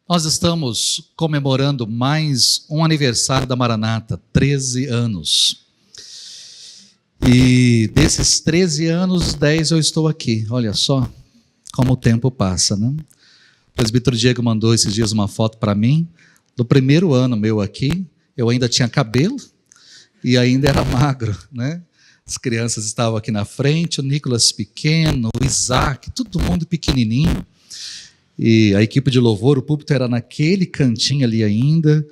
Nós estamos comemorando mais um aniversário da Maranata, 13 anos. E desses 13 anos, 10 eu estou aqui. Olha só como o tempo passa, né? O presbítero Diego mandou esses dias uma foto para mim, do primeiro ano meu aqui. Eu ainda tinha cabelo e ainda era magro, né? As crianças estavam aqui na frente, o Nicolas pequeno, o Isaac, todo mundo pequenininho. E a equipe de louvor, o púlpito era naquele cantinho ali ainda,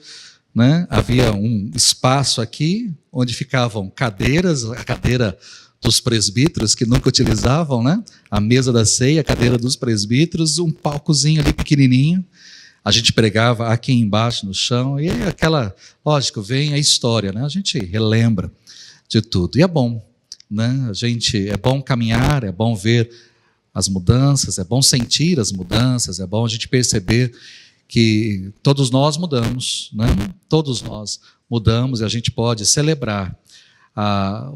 né? Havia um espaço aqui onde ficavam cadeiras, a cadeira dos presbíteros que nunca utilizavam, né? A mesa da ceia, a cadeira dos presbíteros, um palcozinho ali pequenininho. A gente pregava aqui embaixo no chão e aquela, lógico, vem a história, né? A gente relembra de tudo. E é bom, né? É bom caminhar, é bom ver as mudanças, é bom sentir as mudanças, é bom a gente perceber que todos nós mudamos, né? Todos nós mudamos e a gente pode celebrar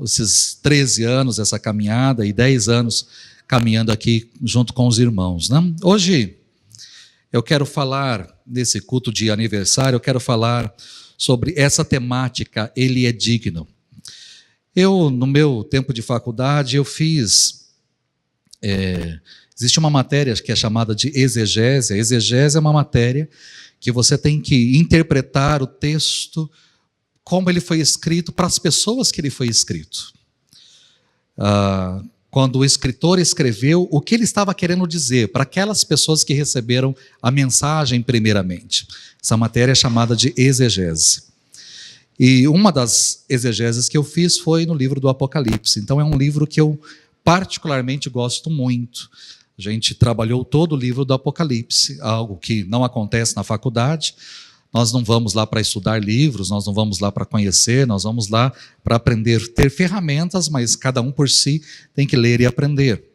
esses 13 anos, essa caminhada, e 10 anos caminhando aqui junto com os irmãos, né? Hoje eu quero falar, nesse culto de aniversário, eu quero falar sobre essa temática, ele é digno. Eu, no meu tempo de faculdade, eu fiz... existe uma matéria que é chamada de exegese. A exegese é uma matéria que você tem que interpretar o texto como ele foi escrito para as pessoas que ele foi escrito. Quando o escritor escreveu, o que ele estava querendo dizer para aquelas pessoas que receberam a mensagem primeiramente. Essa matéria é chamada de exegese. E uma das exegeses que eu fiz foi no livro do Apocalipse. Então é um livro que eu particularmente gosto muito. A gente trabalhou todo o livro do Apocalipse, algo que não acontece na faculdade. Nós não vamos lá para estudar livros, nós não vamos lá para conhecer, nós vamos lá para aprender, ter ferramentas, mas cada um por si tem que ler e aprender.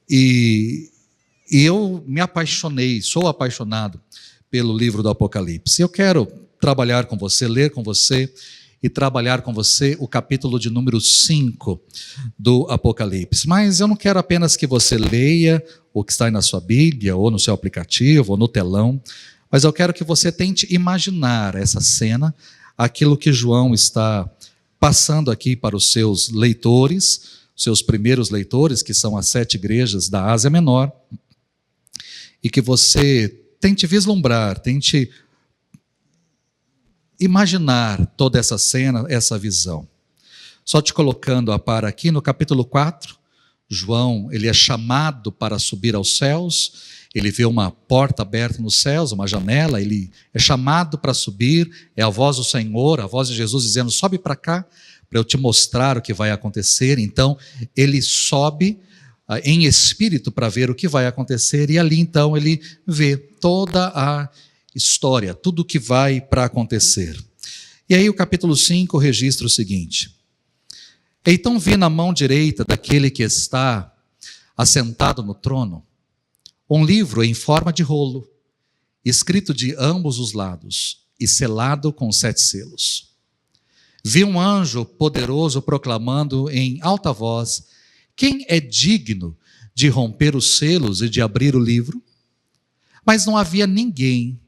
E eu me apaixonei, sou apaixonado pelo livro do Apocalipse. Eu quero trabalhar com você, ler com você, e trabalhar com você o capítulo de número 5 do Apocalipse. Mas eu não quero apenas que você leia o que está aí na sua Bíblia, ou no seu aplicativo, ou no telão, mas eu quero que você tente imaginar essa cena, aquilo que João está passando aqui para os seus leitores, seus primeiros leitores, que são as 7 igrejas da Ásia Menor, e que você tente vislumbrar, tente imaginar toda essa cena, essa visão. Só te colocando a par aqui, no capítulo 4, João, ele é chamado para subir aos céus, ele vê uma porta aberta nos céus, uma janela, ele é chamado para subir, é a voz do Senhor, a voz de Jesus dizendo, sobe para cá, para eu te mostrar o que vai acontecer. Então, ele sobe em espírito para ver o que vai acontecer, e ali então ele vê toda a história, tudo o que vai para acontecer. E aí o capítulo 5 registra o seguinte: então vi na mão direita daquele que está assentado no trono um livro em forma de rolo, escrito de ambos os lados e selado com 7 selos. Vi um anjo poderoso proclamando em alta voz: quem é digno de romper os selos e de abrir o livro? Mas não havia ninguém,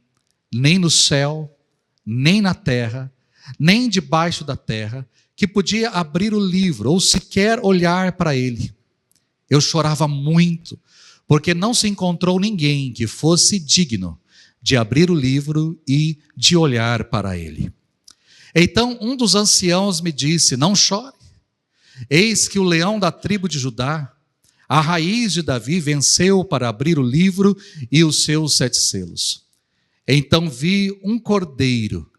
nem no céu, nem na terra, nem debaixo da terra, que podia abrir o livro, ou sequer olhar para ele. Eu chorava muito, porque não se encontrou ninguém que fosse digno de abrir o livro e de olhar para ele. Então um dos anciãos me disse: não chore, eis que o leão da tribo de Judá, a raiz de Davi, venceu para abrir o livro e os seus 7 selos. Então vi um cordeiro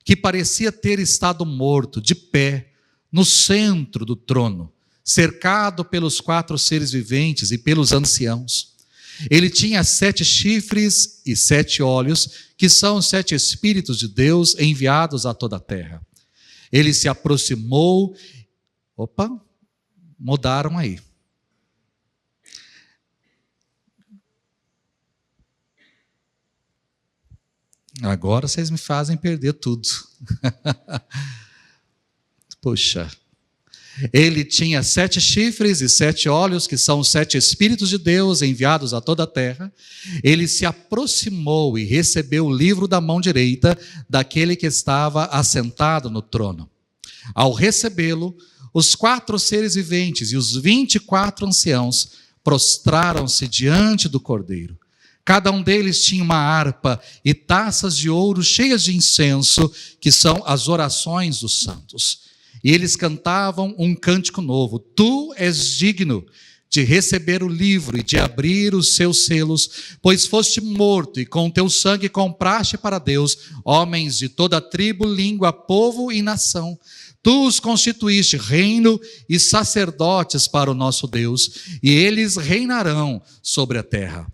que parecia ter estado morto, de pé, no centro do trono, cercado pelos 4 seres viventes e pelos anciãos. Ele tinha 7 chifres e 7 olhos, que são os 7 Espíritos de Deus enviados a toda a terra. Ele se aproximou... Opa, mudaram aí. Agora vocês me fazem perder tudo. Poxa. Ele tinha 7 chifres e 7 olhos, que são os 7 Espíritos de Deus enviados a toda a terra. Ele se aproximou e recebeu o livro da mão direita daquele que estava assentado no trono. Ao recebê-lo, os 4 seres viventes e os 24 anciãos prostraram-se diante do Cordeiro. Cada um deles tinha uma harpa e taças de ouro cheias de incenso, que são as orações dos santos. E eles cantavam um cântico novo: Tu és digno de receber o livro e de abrir os seus selos, pois foste morto e com teu sangue compraste para Deus homens de toda tribo, língua, povo e nação. Tu os constituíste reino e sacerdotes para o nosso Deus, e eles reinarão sobre a terra.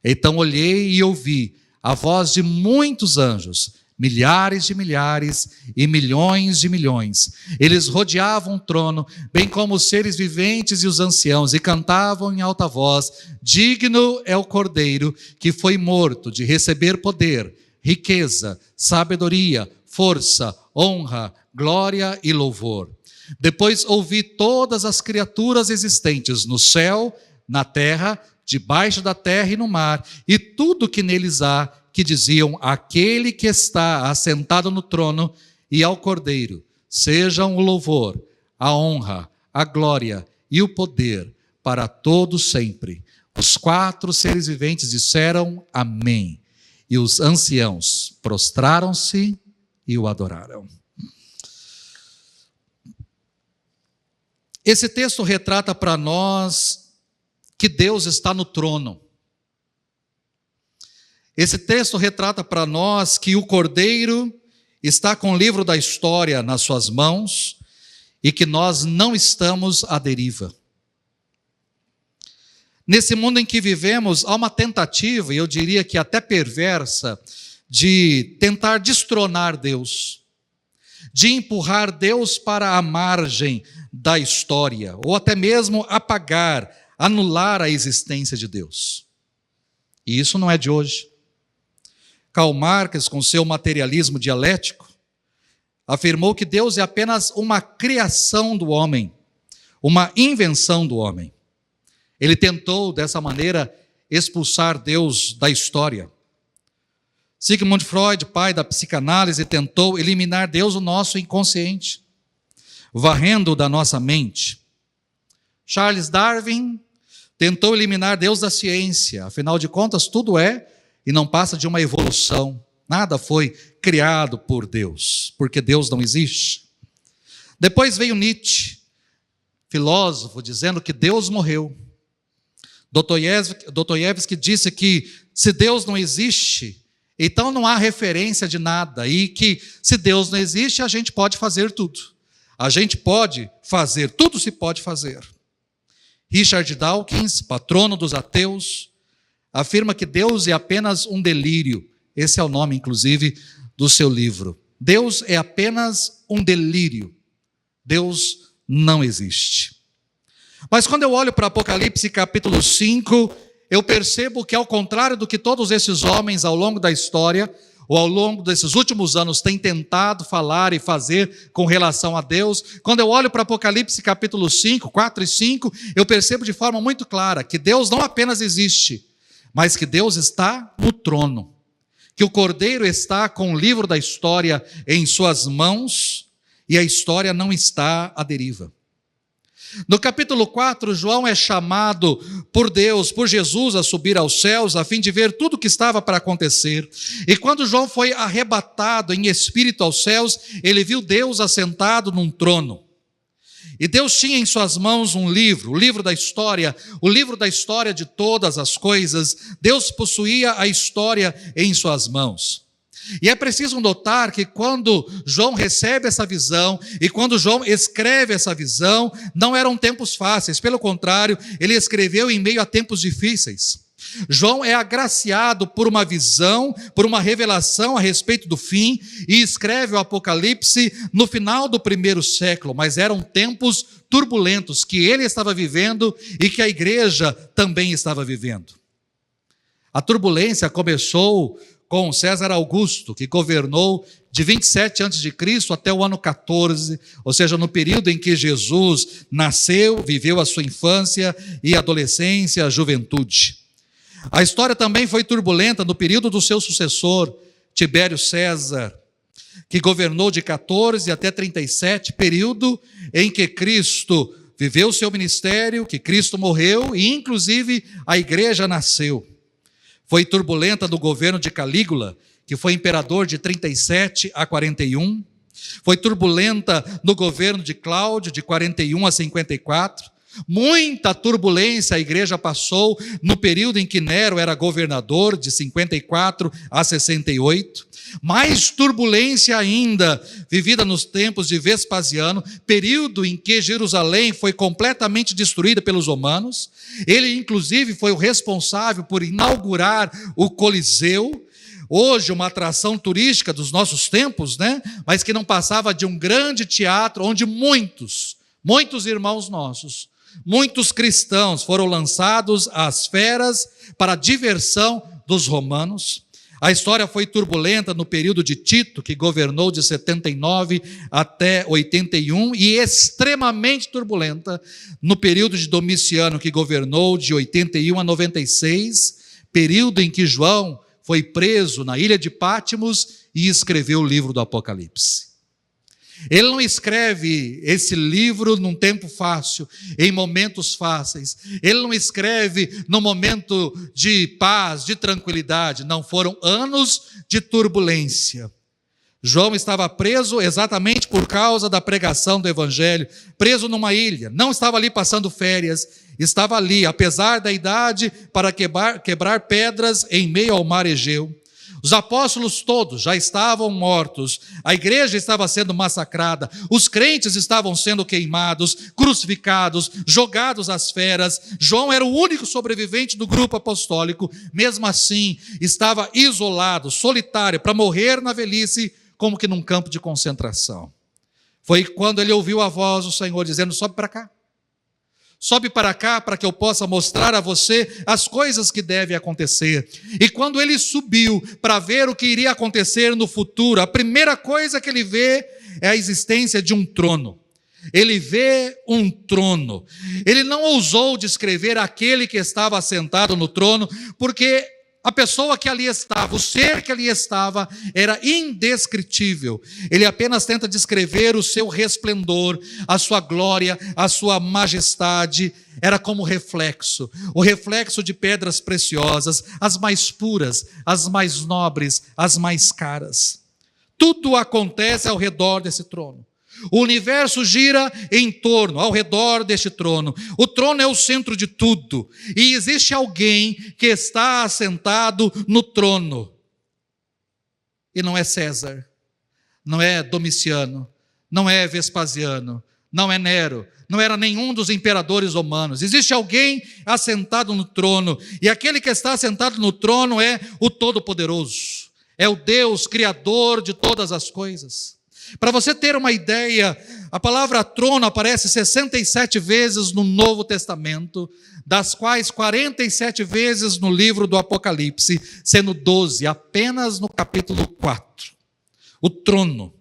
Então olhei e ouvi a voz de muitos anjos, milhares de milhares e milhões de milhões. Eles rodeavam o trono, bem como os seres viventes e os anciãos, e cantavam em alta voz: Digno é o Cordeiro que foi morto de receber poder, riqueza, sabedoria, força, honra, glória e louvor. Depois ouvi todas as criaturas existentes no céu, na terra, debaixo da terra e no mar, e tudo que neles há, que diziam: Aquele que está assentado no trono e ao Cordeiro, sejam o louvor, a honra, a glória e o poder para todos sempre. Os 4 seres viventes disseram amém, e os anciãos prostraram-se e o adoraram. Esse texto retrata para nós que Deus está no trono. Esse texto retrata para nós que o Cordeiro está com o livro da história nas suas mãos e que nós não estamos à deriva. Nesse mundo em que vivemos, há uma tentativa, e eu diria que até perversa, de tentar destronar Deus, de empurrar Deus para a margem da história, ou até mesmo apagar, anular a existência de Deus. E isso não é de hoje. Karl Marx, com seu materialismo dialético, afirmou que Deus é apenas uma criação do homem, uma invenção do homem. Ele tentou, dessa maneira, expulsar Deus da história. Sigmund Freud, pai da psicanálise, tentou eliminar Deus do nosso inconsciente, varrendo-o da nossa mente. Charles Darwin tentou eliminar Deus da ciência. Afinal de contas, tudo é e não passa de uma evolução. Nada foi criado por Deus, porque Deus não existe. Depois veio Nietzsche, filósofo, dizendo que Deus morreu. Dostoiévski disse que se Deus não existe, então não há referência de nada, e que se Deus não existe, a gente pode fazer tudo. A gente pode fazer, tudo se pode fazer. Richard Dawkins, patrono dos ateus, afirma que Deus é apenas um delírio. Esse é o nome, inclusive, do seu livro. Deus é apenas um delírio. Deus não existe. Mas quando eu olho para Apocalipse capítulo 5, eu percebo que, ao contrário do que todos esses homens ao longo da história, ou ao longo desses últimos anos, têm tentado falar e fazer com relação a Deus, quando eu olho para Apocalipse capítulo 5, 4 e 5, eu percebo de forma muito clara que Deus não apenas existe, mas que Deus está no trono, que o Cordeiro está com o livro da história em suas mãos e a história não está à deriva. No capítulo 4, João é chamado por Deus, por Jesus, a subir aos céus, a fim de ver tudo o que estava para acontecer. E quando João foi arrebatado em espírito aos céus, ele viu Deus assentado num trono. E Deus tinha em suas mãos um livro, o livro da história, o livro da história de todas as coisas. Deus possuía a história em suas mãos. E é preciso notar que quando João recebe essa visão e quando João escreve essa visão, não eram tempos fáceis, pelo contrário, ele escreveu em meio a tempos difíceis. João é agraciado por uma visão, por uma revelação a respeito do fim, e escreve o Apocalipse no final do 1º século, mas eram tempos turbulentos que ele estava vivendo e que a igreja também estava vivendo. A turbulência começou com César Augusto, que governou de 27 a.C. até o ano 14, ou seja, no período em que Jesus nasceu, viveu a sua infância e adolescência, a juventude. A história também foi turbulenta no período do seu sucessor, Tibério César, que governou de 14 até 37, período em que Cristo viveu o seu ministério, que Cristo morreu e inclusive a igreja nasceu. Foi turbulenta no governo de Calígula, que foi imperador de 37 a 41. Foi turbulenta no governo de Cláudio, de 41 a 54. Muita turbulência a igreja passou no período em que Nero era governador, de 54 a 68. Mais turbulência ainda, vivida nos tempos de Vespasiano, período em que Jerusalém foi completamente destruída pelos romanos. Ele, inclusive, foi o responsável por inaugurar o Coliseu, hoje uma atração turística dos nossos tempos, né? Mas que não passava de um grande teatro onde muitos irmãos nossos, muitos cristãos foram lançados às feras para a diversão dos romanos. A história foi turbulenta no período de Tito, que governou de 79 até 81, e extremamente turbulenta no período de Domiciano, que governou de 81 a 96, período em que João foi preso na ilha de Patmos e escreveu o livro do Apocalipse. Ele não escreve esse livro num tempo fácil, em momentos fáceis. Ele não escreve num momento de paz, de tranquilidade. Não, foram anos de turbulência. João estava preso exatamente por causa da pregação do evangelho, preso numa ilha, não estava ali passando férias, estava ali, apesar da idade, para quebrar pedras em meio ao mar Egeu. Os apóstolos todos já estavam mortos, a igreja estava sendo massacrada, os crentes estavam sendo queimados, crucificados, jogados às feras. João era o único sobrevivente do grupo apostólico, mesmo assim estava isolado, solitário, para morrer na velhice, como que num campo de concentração. Foi quando ele ouviu a voz do Senhor dizendo: sobe para cá. Sobe para cá para que eu possa mostrar a você as coisas que devem acontecer. E quando ele subiu para ver o que iria acontecer no futuro, a primeira coisa que ele vê é a existência de um trono. Ele vê um trono. Ele não ousou descrever aquele que estava assentado no trono, porque a pessoa que ali estava, o ser que ali estava, era indescritível. Ele apenas tenta descrever o seu resplendor, a sua glória, a sua majestade. Era como reflexo, o reflexo de pedras preciosas, as mais puras, as mais nobres, as mais caras. Tudo acontece ao redor desse trono. O universo gira em torno, ao redor deste trono. O trono é o centro de tudo. E existe alguém que está assentado no trono. E não é César, não é Domiciano, não é Vespasiano, não é Nero, não era nenhum dos imperadores romanos. Existe alguém assentado no trono. E aquele que está assentado no trono é o Todo-Poderoso. É o Deus Criador de todas as coisas. Para você ter uma ideia, a palavra trono aparece 67 vezes no Novo Testamento, das quais 47 vezes no livro do Apocalipse, sendo 12 apenas no capítulo 4. O trono.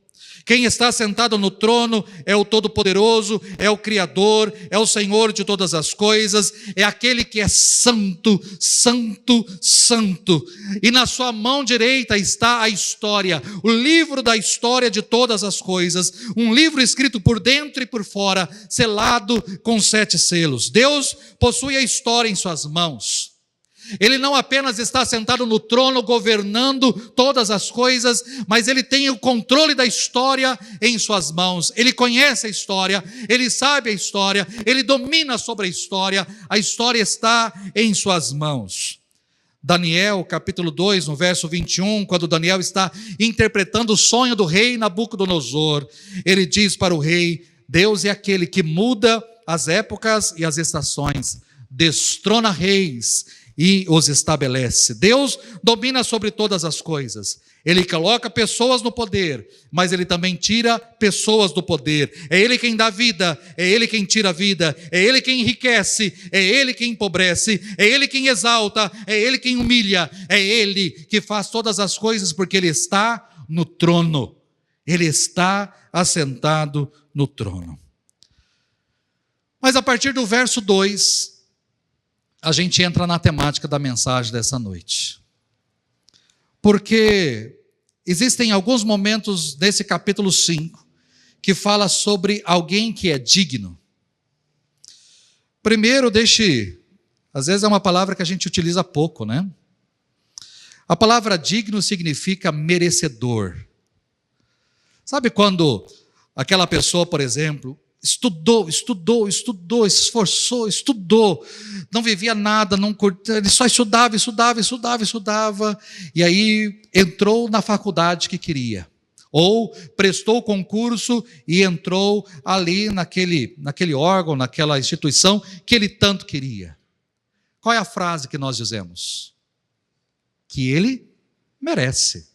Quem está sentado no trono é o Todo-Poderoso, é o Criador, é o Senhor de todas as coisas, é aquele que é santo, santo, santo. E na sua mão direita está a história, o livro da história de todas as coisas, um livro escrito por dentro e por fora, selado com 7 selos. Deus possui a história em suas mãos. Ele não apenas está sentado no trono governando todas as coisas, mas ele tem o controle da história em suas mãos. Ele conhece a história, ele sabe a história, ele domina sobre a história está em suas mãos. Daniel, capítulo 2, no verso 21, quando Daniel está interpretando o sonho do rei Nabucodonosor, ele diz para o rei: Deus é aquele que muda as épocas e as estações, destrona reis e os estabelece. Deus domina sobre todas as coisas. Ele coloca pessoas no poder, mas Ele também tira pessoas do poder. É Ele quem dá vida, é Ele quem tira a vida, é Ele quem enriquece, é Ele quem empobrece, é Ele quem exalta, é Ele quem humilha, é Ele que faz todas as coisas, porque Ele está no trono. Ele está assentado no trono. Mas a partir do verso 2, a gente entra na temática da mensagem dessa noite. Porque existem alguns momentos desse capítulo 5 que fala sobre alguém que é digno. Primeiro, às vezes é uma palavra que a gente utiliza pouco, né? A palavra digno significa merecedor. Sabe quando aquela pessoa, por exemplo, estudou, se esforçou, estudou, não vivia nada, ele só estudava, e aí entrou na faculdade que queria, ou prestou o concurso e entrou ali naquele órgão, naquela instituição que ele tanto queria. Qual é a frase que nós dizemos? Que ele merece.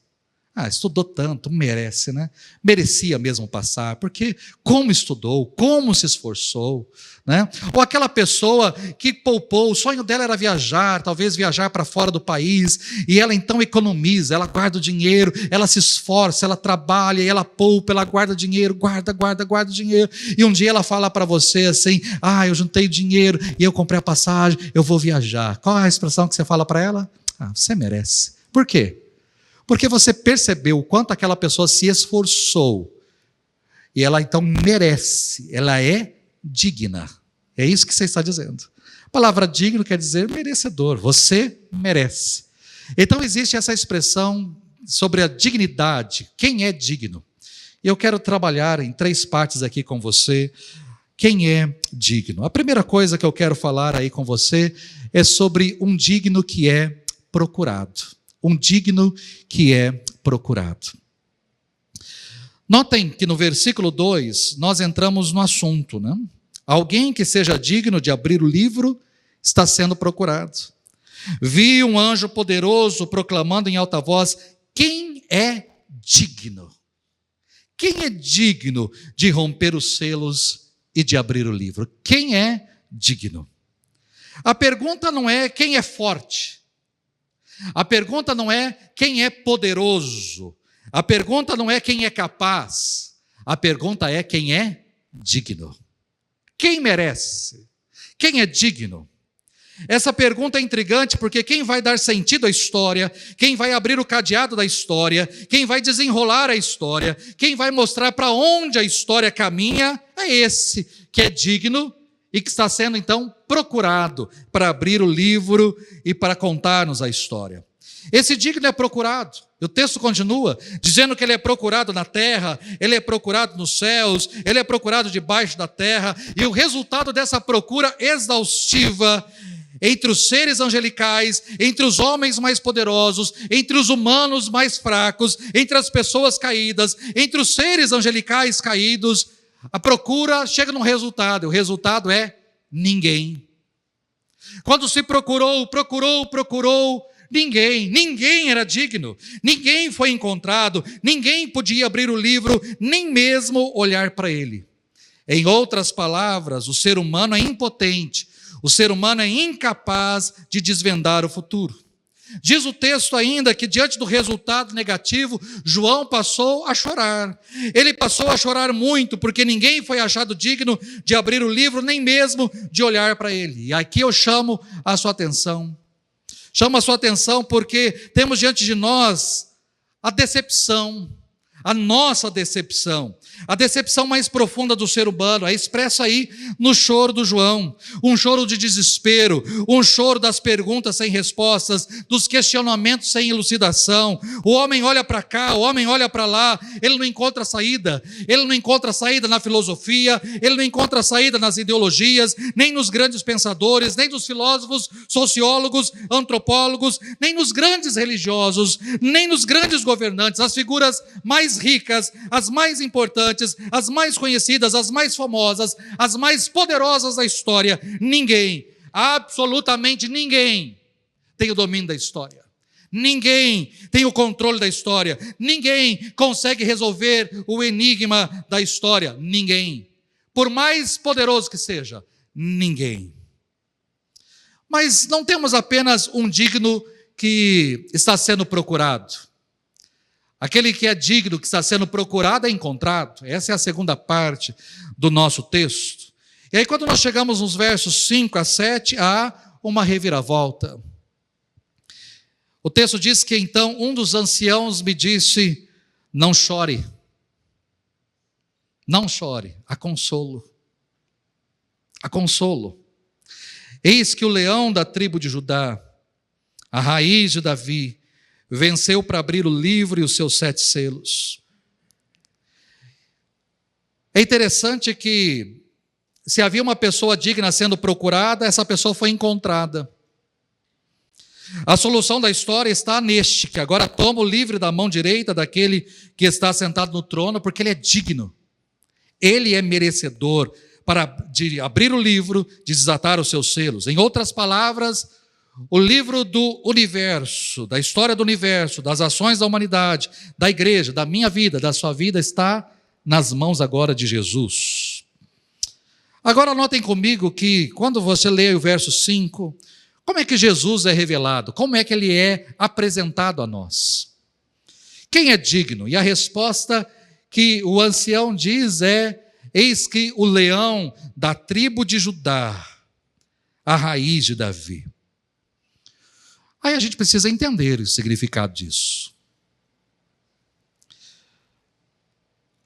Estudou tanto, merece, né? Merecia mesmo passar, porque como estudou, como se esforçou, né? Ou aquela pessoa que poupou, o sonho dela era viajar, talvez viajar para fora do país, e ela então economiza, ela guarda o dinheiro, ela se esforça, ela trabalha, e ela poupa, ela guarda dinheiro, guarda dinheiro, e um dia ela fala para você assim, eu juntei dinheiro, e eu comprei a passagem, eu vou viajar. Qual é a expressão que você fala para ela? Você merece. Por quê? Porque você percebeu o quanto aquela pessoa se esforçou. E ela então merece, ela é digna. É isso que você está dizendo. A palavra digno quer dizer merecedor, você merece. Então existe essa expressão sobre a dignidade, quem é digno? E eu quero trabalhar em 3 partes aqui com você, quem é digno. A primeira coisa que eu quero falar aí com você é sobre um digno que é procurado. Um digno que é procurado. Notem que no versículo 2, nós entramos no assunto, né? Alguém que seja digno de abrir o livro está sendo procurado. Vi um anjo poderoso proclamando em alta voz, quem é digno? Quem é digno de romper os selos e de abrir o livro? Quem é digno? A pergunta não é quem é forte. A pergunta não é quem é poderoso. A pergunta não é quem é capaz. A pergunta é quem é digno. Quem merece? Quem é digno? Essa pergunta é intrigante porque quem vai dar sentido à história, quem vai abrir o cadeado da história, quem vai desenrolar a história, quem vai mostrar para onde a história caminha, é esse que é digno e que está sendo então procurado para abrir o livro e para contar-nos a história. Esse digno é procurado. O texto continua dizendo que ele é procurado na terra, ele é procurado nos céus, ele é procurado debaixo da terra, e o resultado dessa procura exaustiva entre os seres angelicais, entre os homens mais poderosos, entre os humanos mais fracos, entre as pessoas caídas, entre os seres angelicais caídos, a procura chega num resultado, o resultado é ninguém. Quando se procurou, ninguém era digno, ninguém foi encontrado, ninguém podia abrir o livro, nem mesmo olhar para ele. Em outras palavras, o ser humano é impotente, o ser humano é incapaz de desvendar o futuro. Diz o texto ainda que diante do resultado negativo, João passou a chorar. Ele passou a chorar muito, porque ninguém foi achado digno de abrir o livro, nem mesmo de olhar para ele. E aqui eu chamo a sua atenção. Chamo a sua atenção porque temos diante de nós a decepção, a nossa decepção. A decepção mais profunda do ser humano é expressa aí no choro do João, um choro de desespero, um choro das perguntas sem respostas, dos questionamentos sem elucidação. O homem olha para cá, o homem olha para lá, ele não encontra saída, ele não encontra saída na filosofia, ele não encontra saída nas ideologias, nem nos grandes pensadores, nem nos filósofos, sociólogos, antropólogos, nem nos grandes religiosos, nem nos grandes governantes, as figuras mais ricas, as mais importantes, as mais conhecidas, as mais famosas, as mais poderosas da história. Ninguém, absolutamente ninguém, tem o domínio da história. Ninguém tem o controle da história. Ninguém consegue resolver o enigma da história. Ninguém. Por mais poderoso que seja, ninguém. Mas não temos apenas um digno que está sendo procurado. Aquele que é digno, que está sendo procurado, é encontrado. Essa é a segunda parte do nosso texto. E aí, quando nós chegamos nos versos 5 a 7, há uma reviravolta. O texto diz que então um dos anciãos me disse: não chore, não chore, há consolo, há consolo. Eis que o leão da tribo de Judá, a raiz de Davi, venceu para abrir o livro e os seus 7 selos. É interessante que, se havia uma pessoa digna sendo procurada, essa pessoa foi encontrada. A solução da história está neste, que agora toma o livro da mão direita daquele que está sentado no trono, porque ele é digno. Ele é merecedor de abrir o livro, de desatar os seus selos. Em outras palavras, o livro do universo, da história do universo, das ações da humanidade, da igreja, da minha vida, da sua vida, está nas mãos agora de Jesus. Agora notem comigo que, quando você lê o verso 5, como é que Jesus é revelado? Como é que ele é apresentado a nós? Quem é digno? E a resposta que o ancião diz é: eis que o leão da tribo de Judá, a raiz de Davi. Aí a gente precisa entender o significado disso.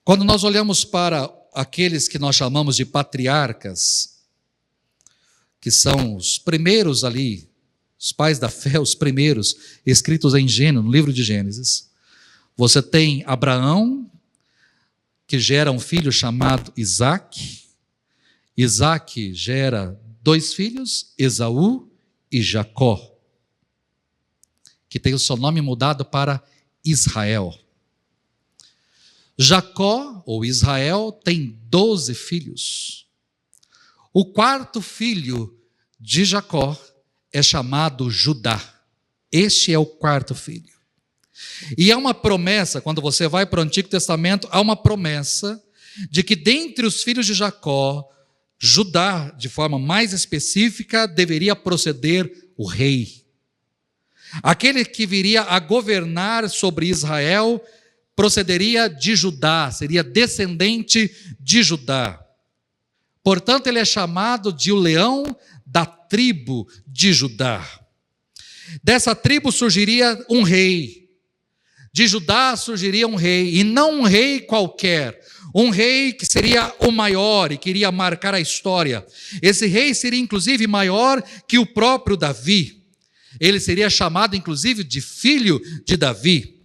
Quando nós olhamos para aqueles que nós chamamos de patriarcas, que são os primeiros ali, os pais da fé, os primeiros, escritos em Gênesis, no livro de Gênesis. Você tem Abraão, que gera um filho chamado Isaque. Isaque gera 2 filhos, Esaú e Jacó, que tem o seu nome mudado para Israel. Jacó, ou Israel, tem 12 filhos. O 4º filho de Jacó é chamado Judá. Este é o 4º filho. E há uma promessa, quando você vai para o Antigo Testamento, há uma promessa de que dentre os filhos de Jacó, Judá, de forma mais específica, deveria proceder o rei. Aquele que viria a governar sobre Israel procederia de Judá, seria descendente de Judá. Portanto, ele é chamado de o leão da tribo de Judá. Dessa tribo surgiria um rei. De Judá surgiria um rei, e não um rei qualquer, um rei que seria o maior e que iria marcar a história. Esse rei seria inclusive maior que o próprio Davi. Ele seria chamado inclusive de filho de Davi.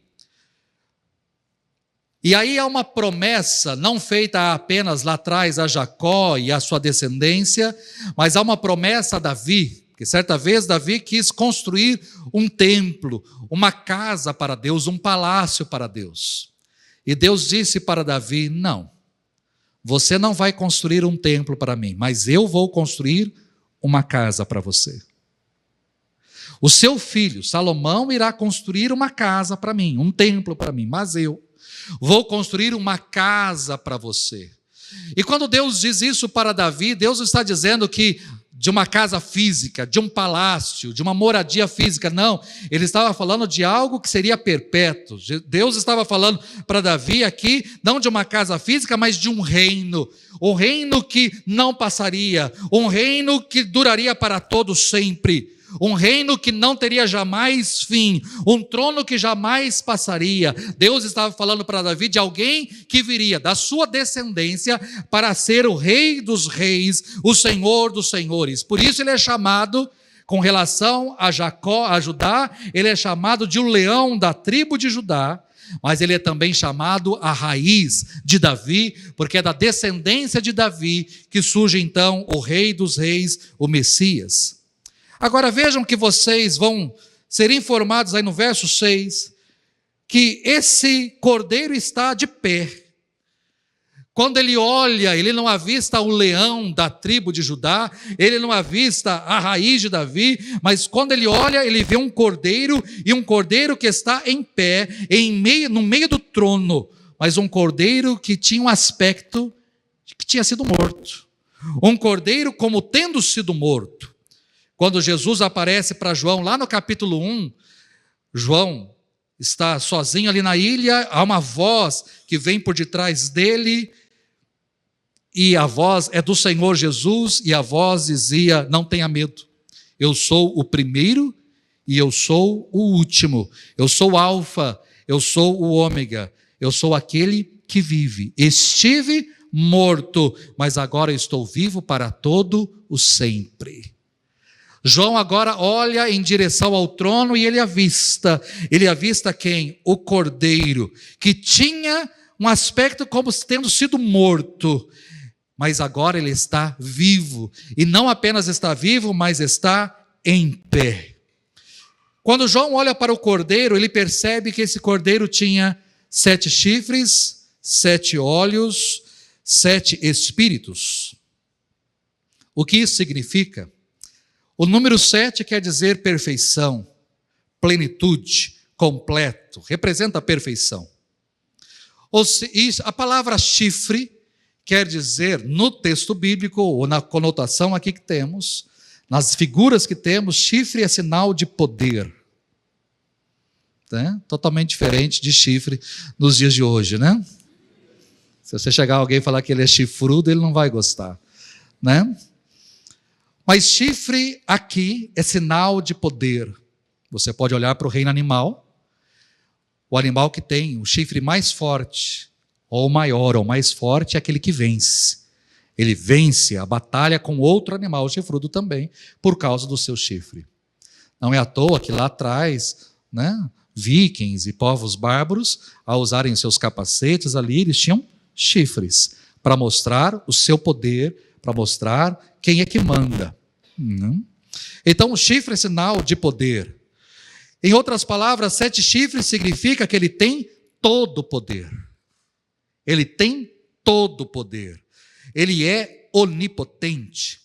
E aí há uma promessa, não feita apenas lá atrás a Jacó e a sua descendência, mas há uma promessa a Davi, que certa vez Davi quis construir um templo, uma casa para Deus, um palácio para Deus. E Deus disse para Davi: não, você não vai construir um templo para mim, mas eu vou construir uma casa para você. O seu filho, Salomão, irá construir uma casa para mim, um templo para mim, mas eu vou construir uma casa para você. E quando Deus diz isso para Davi, Deus está dizendo que de uma casa física, de um palácio, de uma moradia física, não. Ele estava falando de algo que seria perpétuo. Deus estava falando para Davi aqui, não de uma casa física, mas de um reino que não passaria, um reino que duraria para todo sempre. Um reino que não teria jamais fim, um trono que jamais passaria. Deus estava falando para Davi de alguém que viria da sua descendência para ser o rei dos reis, o senhor dos senhores. Por isso ele é chamado, com relação a Jacó, a Judá, ele é chamado de o leão da tribo de Judá, mas ele é também chamado a raiz de Davi, porque é da descendência de Davi que surge então o rei dos reis, o Messias. Agora vejam que vocês vão ser informados aí no verso 6, que esse cordeiro está de pé, Quando ele olha, ele não avista o leão da tribo de Judá, ele não avista a raiz de Davi, mas quando ele olha, ele vê um cordeiro, e um cordeiro que está em pé, no meio do trono, mas um cordeiro que tinha um aspecto de que tinha sido morto. Um cordeiro como tendo sido morto. Quando Jesus aparece para João, lá no capítulo 1, João está sozinho ali na ilha, há uma voz que vem por detrás dele, e a voz é do Senhor Jesus, e a voz dizia: não tenha medo, eu sou o primeiro e eu sou o último, eu sou o alfa, eu sou o ômega, eu sou aquele que vive. Estive morto, mas agora estou vivo para todo o sempre. João agora olha em direção ao trono e ele avista quem? O cordeiro, que tinha um aspecto como tendo sido morto, mas agora ele está vivo, e não apenas está vivo, mas está em pé. Quando João olha para o cordeiro, ele percebe que esse cordeiro tinha 7 chifres, 7 olhos, 7 espíritos. O que isso significa? O número 7 quer dizer perfeição, plenitude, completo, representa a perfeição. A palavra chifre quer dizer, no texto bíblico, ou na conotação aqui que temos, nas figuras que temos, chifre é sinal de poder. Né? Totalmente diferente de chifre nos dias de hoje, né? Se você chegar alguém e falar que ele é chifrudo, ele não vai gostar, né? Mas chifre aqui é sinal de poder. Você pode olhar para o reino animal, o animal que tem o chifre mais forte, ou maior, ou mais forte, é aquele que vence. Ele vence a batalha com outro animal chifrudo também, por causa do seu chifre. Não é à toa que lá atrás, né, vikings e povos bárbaros, ao usarem seus capacetes ali, eles tinham chifres, para mostrar o seu poder, para mostrar quem é que manda. Então o chifre é sinal de poder. Em outras palavras, 7 chifres significa que ele tem todo o poder. Ele tem todo o poder. Ele é onipotente.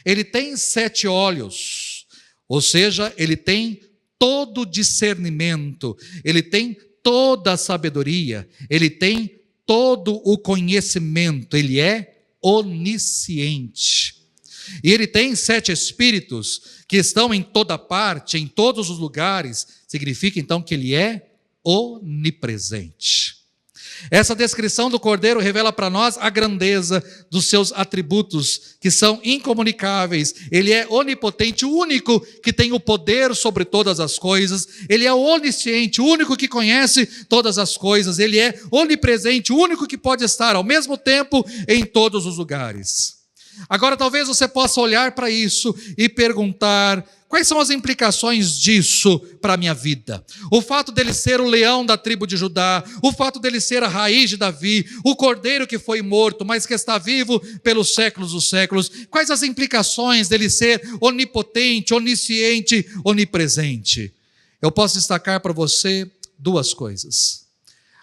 Ele tem 7 olhos, ou seja, ele tem todo o discernimento, ele tem toda a sabedoria, ele tem todo o conhecimento, ele é onisciente. E ele tem 7 espíritos que estão em toda parte, em todos os lugares, significa então que ele é onipresente. Essa descrição do Cordeiro revela para nós a grandeza dos seus atributos, que são incomunicáveis. Ele é onipotente, o único que tem o poder sobre todas as coisas. Ele é onisciente, o único que conhece todas as coisas. Ele é onipresente, o único que pode estar ao mesmo tempo em todos os lugares. Agora talvez você possa olhar para isso e perguntar: quais são as implicações disso para a minha vida? O fato dele ser o leão da tribo de Judá, o fato dele ser a raiz de Davi, o cordeiro que foi morto, mas que está vivo pelos séculos dos séculos. Quais as implicações dele ser onipotente, onisciente, onipresente? Eu posso destacar para você 2 coisas.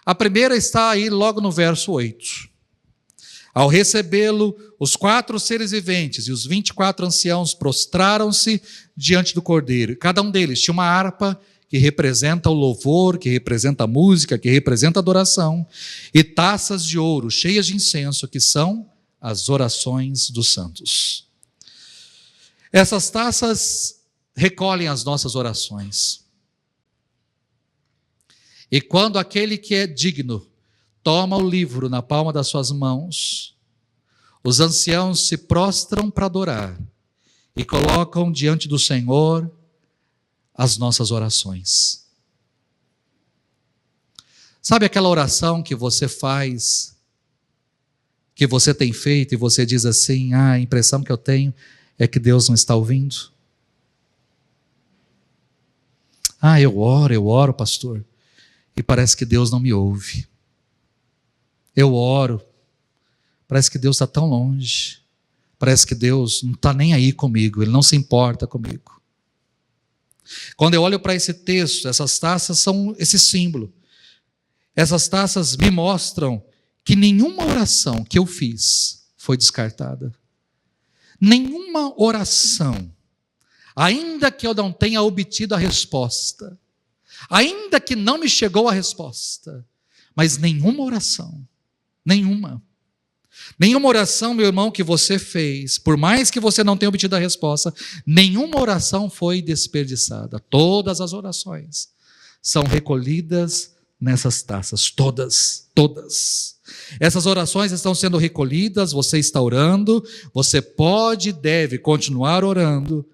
A primeira está aí logo no verso 8. Ao recebê-lo, os 4 seres viventes e os 24 anciãos prostraram-se diante do Cordeiro. Cada um deles tinha uma harpa que representa o louvor, que representa a música, que representa a adoração, e taças de ouro cheias de incenso, que são as orações dos santos. Essas taças recolhem as nossas orações. E quando aquele que é digno toma o livro na palma das suas mãos, os anciãos se prostram para adorar e colocam diante do Senhor as nossas orações. Sabe aquela oração que você faz, que você tem feito e você diz assim: a impressão que eu tenho é que Deus não está ouvindo? Eu oro, pastor, e parece que Deus não me ouve. Eu oro, parece que Deus está tão longe, parece que Deus não está nem aí comigo, Ele não se importa comigo. Quando eu olho para esse texto, essas taças são esse símbolo. Essas taças me mostram que nenhuma oração que eu fiz foi descartada. Nenhuma oração, ainda que eu não tenha obtido a resposta, ainda que não me chegou a resposta, mas nenhuma oração, nenhuma oração, meu irmão, que você fez, por mais que você não tenha obtido a resposta, nenhuma oração foi desperdiçada. Todas as orações são recolhidas nessas taças, todas. Essas orações estão sendo recolhidas, você está orando, você pode e deve continuar orando,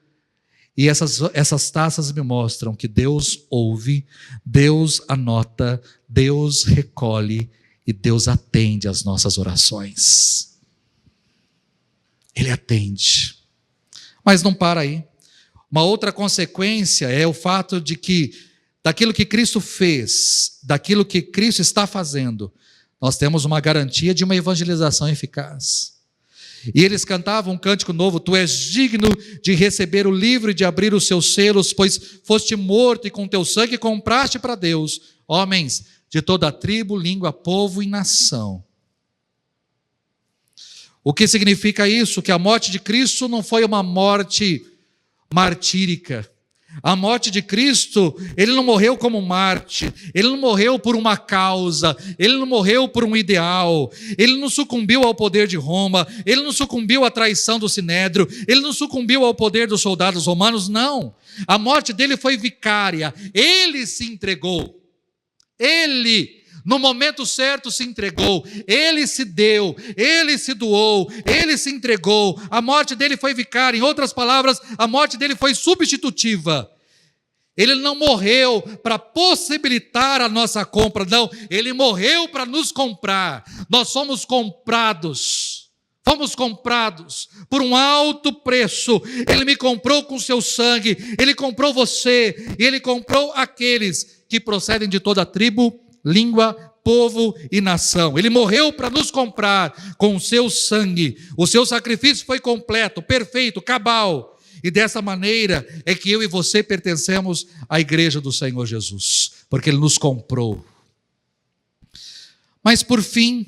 e essas taças me mostram que Deus ouve, Deus anota, Deus recolhe e Deus atende às nossas orações. Ele atende. Mas não para aí. Uma outra consequência é o fato de que, daquilo que Cristo fez, daquilo que Cristo está fazendo, nós temos uma garantia de uma evangelização eficaz. E eles cantavam um cântico novo: tu és digno de receber o livro e de abrir os seus selos, pois foste morto e com teu sangue compraste para Deus homens de toda a tribo, língua, povo e nação. O que significa isso? Que a morte de Cristo não foi uma morte martírica. A morte de Cristo, ele não morreu como Marte, ele não morreu por uma causa, ele não morreu por um ideal, ele não sucumbiu ao poder de Roma, ele não sucumbiu à traição do Sinédrio, ele não sucumbiu ao poder dos soldados romanos, não. A morte dele foi vicária, ele se entregou, ele, no momento certo, se entregou, ele se deu, ele se doou, ele se entregou. A morte dele foi vicária, em outras palavras, a morte dele foi substitutiva. Ele não morreu para possibilitar a nossa compra, não, ele morreu para nos comprar. Nós fomos comprados por um alto preço. Ele me comprou com seu sangue, ele comprou você, e ele comprou aqueles que procedem de toda a tribo, língua, povo e nação. Ele morreu para nos comprar com o seu sangue. O seu sacrifício foi completo, perfeito, cabal. E dessa maneira é que eu e você pertencemos à igreja do Senhor Jesus, porque Ele nos comprou. Mas por fim,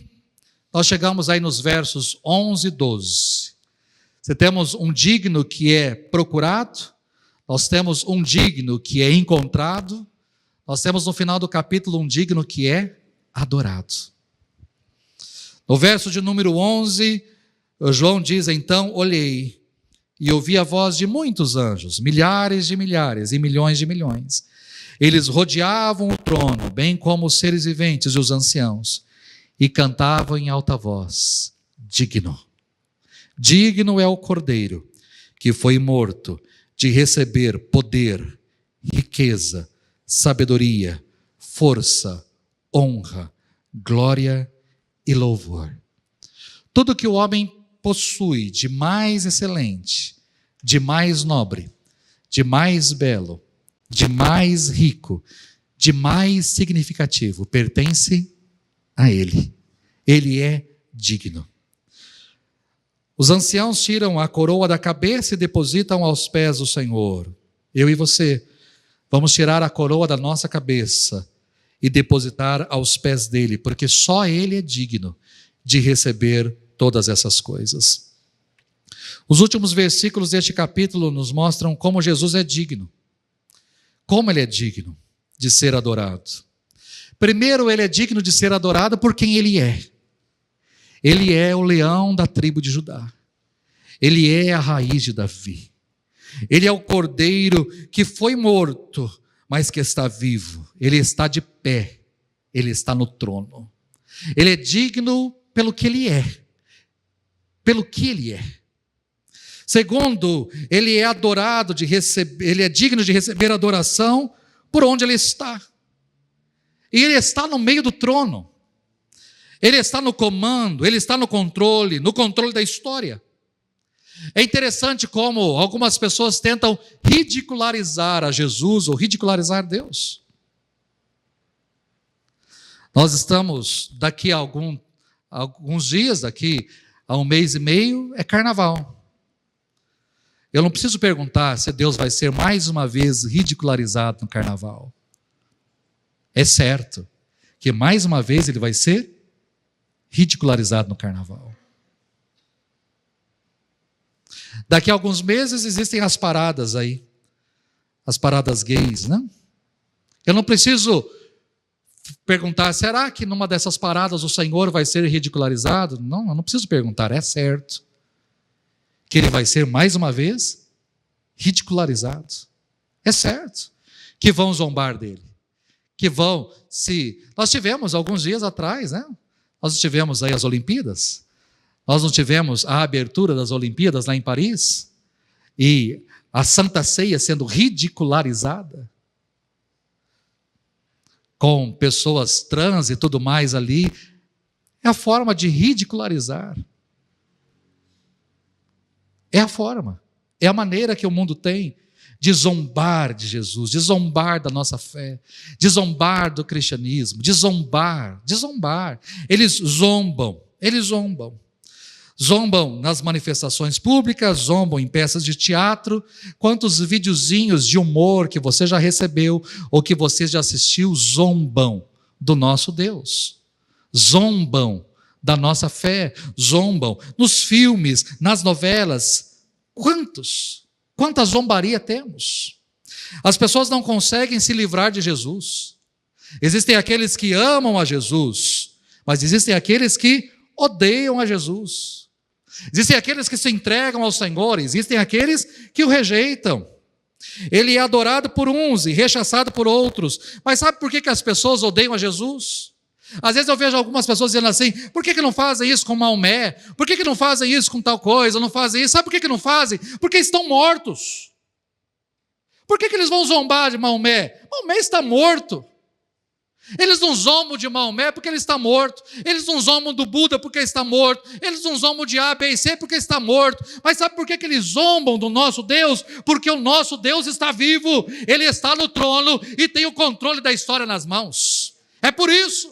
nós chegamos aí nos versos 11 e 12. Você temos um digno que é procurado, nós temos um digno que é encontrado, nós temos no final do capítulo um digno que é adorado. No verso de número 11, João diz: então olhei e ouvi a voz de muitos anjos, milhares de milhares e milhões de milhões. Eles rodeavam o trono, bem como os seres viventes e os anciãos, e cantavam em alta voz: digno. Digno é o Cordeiro que foi morto de receber poder, riqueza, sabedoria, força, honra, glória e louvor. Tudo que o homem possui de mais excelente, de mais nobre, de mais belo, de mais rico, de mais significativo, pertence a Ele. Ele é digno. Os anciãos tiram a coroa da cabeça e depositam aos pés do Senhor. Eu e você vamos tirar a coroa da nossa cabeça e depositar aos pés dele, porque só ele é digno de receber todas essas coisas. Os últimos versículos deste capítulo nos mostram como Jesus é digno. Como ele é digno de ser adorado. Primeiro, ele é digno de ser adorado por quem ele é. Ele é o leão da tribo de Judá. Ele é a raiz de Davi. Ele é o cordeiro que foi morto, mas que está vivo. Ele está de pé. Ele está no trono. Ele é digno pelo que ele é. Pelo que ele é. Segundo, ele é adorado de receber, ele é digno de receber adoração por onde ele está. E ele está no meio do trono. Ele está no comando, ele está no controle da história. É interessante como algumas pessoas tentam ridicularizar a Jesus ou ridicularizar Deus. Nós estamos daqui a alguns dias, daqui a um mês e meio, é carnaval. Eu não preciso perguntar se Deus vai ser mais uma vez ridicularizado no carnaval. É certo que mais uma vez ele vai ser ridicularizado no carnaval. Daqui a alguns meses existem as paradas aí, as paradas gays, né? Eu não preciso perguntar, será que numa dessas paradas o Senhor vai ser ridicularizado? Não, eu não preciso perguntar, é certo que ele vai ser mais uma vez ridicularizado. É certo que vão zombar dele, que vão se... Nós tivemos alguns dias atrás, né? Nós tivemos aí as Olimpíadas, nós não tivemos a abertura das Olimpíadas lá em Paris, e a Santa Ceia sendo ridicularizada, com pessoas trans e tudo mais ali, é a forma de ridicularizar. É a forma, é a maneira que o mundo tem de zombar de Jesus, de zombar da nossa fé, de zombar do cristianismo, de zombar. Eles zombam. Zombam nas manifestações públicas, zombam em peças de teatro. Quantos videozinhos de humor que você já recebeu ou que você já assistiu zombam do nosso Deus, zombam da nossa fé, zombam nos filmes, nas novelas. Quanta zombaria temos? As pessoas não conseguem se livrar de Jesus. Existem aqueles que amam a Jesus, mas existem aqueles que odeiam a Jesus. Existem aqueles que se entregam ao Senhor, existem aqueles que o rejeitam. Ele é adorado por uns e rechaçado por outros. Mas sabe por que as pessoas odeiam a Jesus? Às vezes eu vejo algumas pessoas dizendo assim, por que não fazem isso com Maomé? Por que não fazem isso com tal coisa? Não fazem isso. Sabe por que não fazem? Porque estão mortos. Por que eles vão zombar de Maomé? Maomé está morto. Eles não zombam de Maomé porque ele está morto. Eles não zombam do Buda porque está morto. Eles não zombam de A, B e C porque está morto. Mas sabe por que eles zombam do nosso Deus? Porque o nosso Deus está vivo. Ele está no trono e tem o controle da história nas mãos. É por isso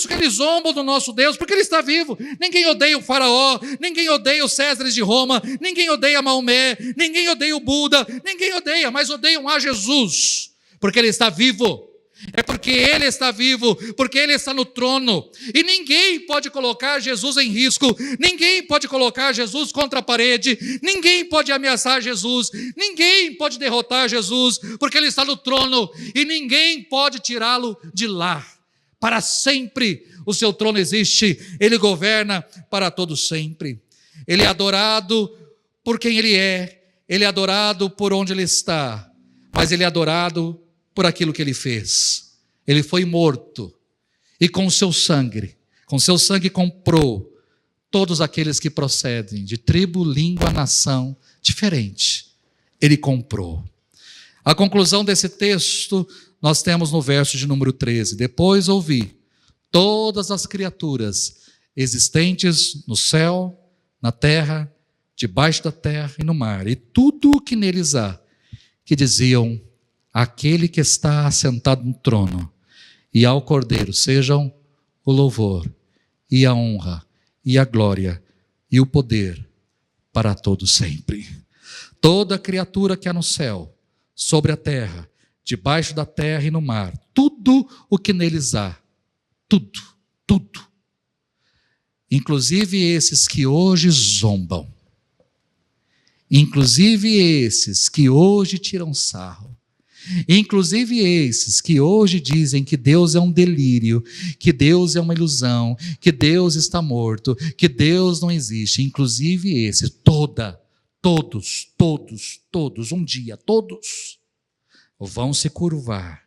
que eles zombam do nosso Deus, porque ele está vivo. Ninguém odeia o faraó, ninguém odeia os Césares de Roma, ninguém odeia Maomé, ninguém odeia o Buda, ninguém odeia, mas odeiam a Jesus, porque ele está vivo. É porque ele está vivo, porque ele está no trono, e ninguém pode colocar Jesus em risco, ninguém pode colocar Jesus contra a parede, ninguém pode ameaçar Jesus, ninguém pode derrotar Jesus, porque ele está no trono, e ninguém pode tirá-lo de lá. Para sempre o seu trono existe, ele governa para todo sempre. Ele é adorado por quem ele é adorado por onde ele está, mas ele é adorado por aquilo que ele fez. Ele foi morto e com seu sangue comprou todos aqueles que procedem de tribo, língua, nação diferente. Ele comprou. A conclusão desse texto nós temos no verso de número 13. Depois ouvi todas as criaturas existentes no céu, na terra, debaixo da terra e no mar, e tudo o que neles há, que diziam: aquele que está assentado no trono e ao Cordeiro sejam o louvor e a honra e a glória e o poder para todo sempre. Toda criatura que há no céu, sobre a terra, debaixo da terra e no mar, tudo o que neles há, tudo, inclusive esses que hoje zombam, inclusive esses que hoje tiram sarro, inclusive esses que hoje dizem que Deus é um delírio, que Deus é uma ilusão, que Deus está morto, que Deus não existe, inclusive esses, todos, um dia, todos vão se curvar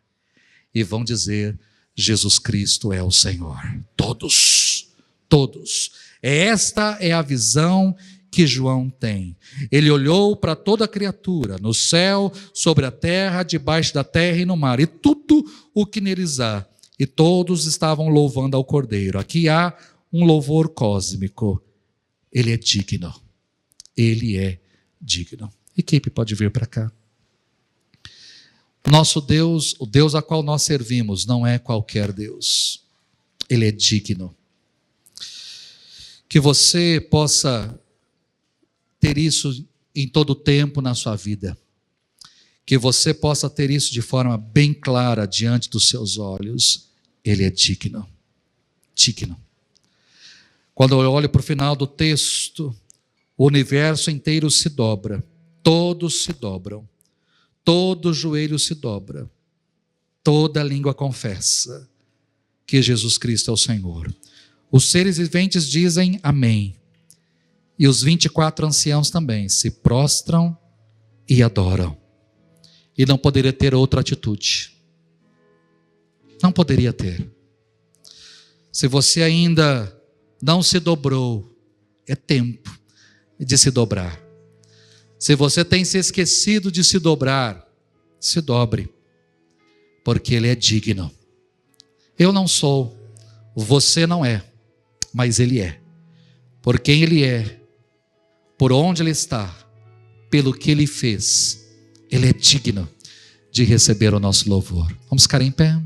e vão dizer: Jesus Cristo é o Senhor. Todos. Esta é a visão que João tem. Ele olhou para toda criatura, no céu, sobre a terra, debaixo da terra e no mar, e tudo o que neles há, e todos estavam louvando ao Cordeiro. Aqui há um louvor cósmico. Ele é digno. Ele é digno. Equipe, pode vir para cá. Nosso Deus, o Deus a qual nós servimos, não é qualquer Deus. Ele é digno. Que você possa ter isso em todo o tempo na sua vida. Que você possa ter isso de forma bem clara diante dos seus olhos. Ele é digno. Digno. Quando eu olho para o final do texto, o universo inteiro se dobra, todos se dobram, todo joelho se dobra, toda língua confessa que Jesus Cristo é o Senhor. Os seres viventes dizem amém. E os 24 anciãos também se prostram e adoram. E não poderia ter outra atitude. Não poderia ter. Se você ainda não se dobrou, é tempo de se dobrar. Se você tem se esquecido de se dobrar, se dobre, porque Ele é digno. Eu não sou, você não é, mas Ele é. Por quem Ele é, por onde Ele está, pelo que Ele fez, Ele é digno de receber o nosso louvor. Vamos ficar em pé?